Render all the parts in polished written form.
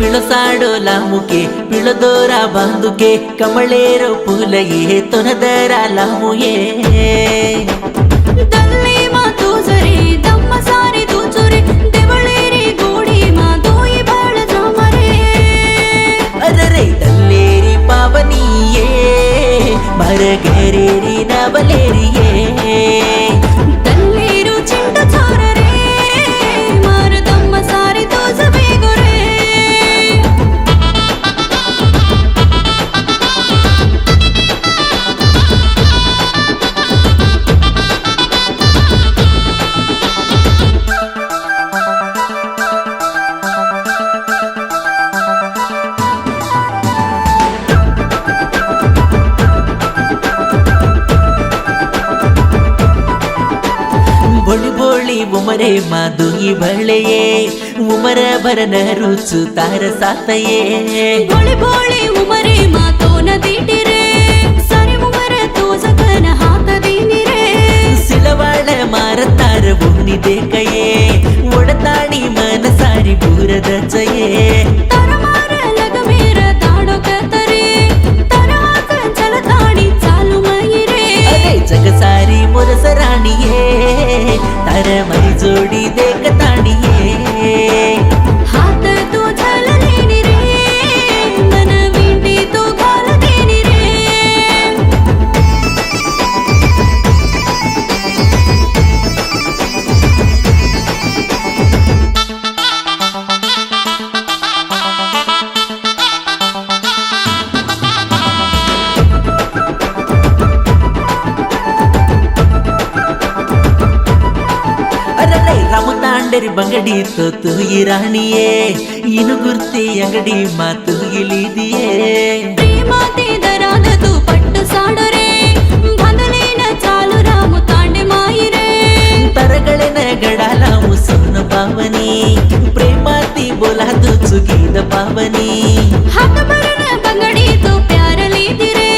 पिळसाडो लामुके पिळदोरा बांधुके कमळेरो फुलये तोनदरा लामुये दल्ली मातू जरे दम्म सारी तू चोरे देवळे रे गोडी मातोई बाळ जामरे अरे दल्लेरी पावनिये मरगरेरी नवलेरिये दल्लेरू चिंट छोर रे मार दम्म सारी तू जवे गोरे बोळी बोळी उमरे माधुई भळये उमर भरन रुचु तार सातये भोळी भोळी उमरे मातो नदीटी रे सारी उमर तो जगन हात दीनी रे सिलवाळ मारतार भुवनी देखये ओडताडी मन सारी भूरदचये तर मार लग मेर ताडो कतरे तर हात चलताडी चालू मई रे अरे जग सारी मोरस राणीये तार मई जोडी देखताडिये हात तू झललेनी रे मन विंडी तू घाल देनी रे ಅರಲೈ ರಾಮತಾಂಡರಿ ಬಂಗಡಿ ತೋತು ಈ ರಾಣಿಯೇ ಇನು ಗುರ್ತಿ ಅಂಗಡಿ ಮಾತು ಇಳಿದಿಯೇ प्रेमाते दराद तू पट्ट साडो रे बांधलेन चालू रामू तांडे माई रे तरगळेन गडाला मुसून पावनी प्रेमाती बोला तू चुकीद पावनी हात भरन बंगडी तू प्यार लीदी रे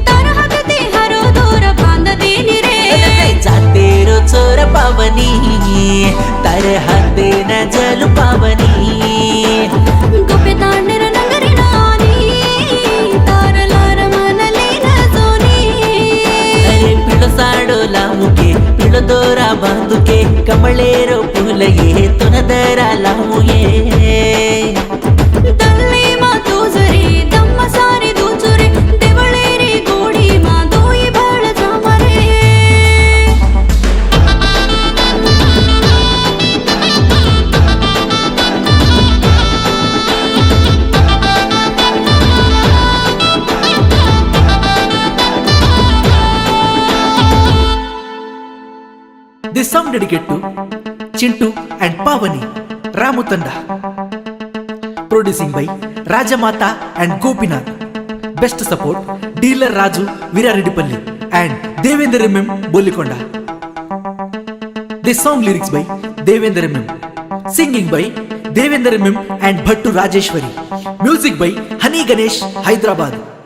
तर हाकते हरो दोर बांध देनी रे अरलೈ जाते रो चोर पावनी तार हाते न जल पावनी गोपे तांडेर नगरी नानी तार लार मनलेन जोनी अरे पिळसाडो लामुके पिळदोरा बांधुके कमळेरो फुलये तोनदरा लामुये दल्ली मातू जरे दम्म सारी तू चोरे देवळे रे गोडी मातोई बाळ जामरे This song dedicated to Chintu and Pavani, Ramu Tanda. Producing by Rajamata and Gopinath. Best support Dealer Raju Viraredipalli and Devendra M. Bolikonda. This song lyrics by Devendra M. Singing by Devendra M. and Bhattu Rajeshwari. Music by Hani Ganesh, Hyderabad.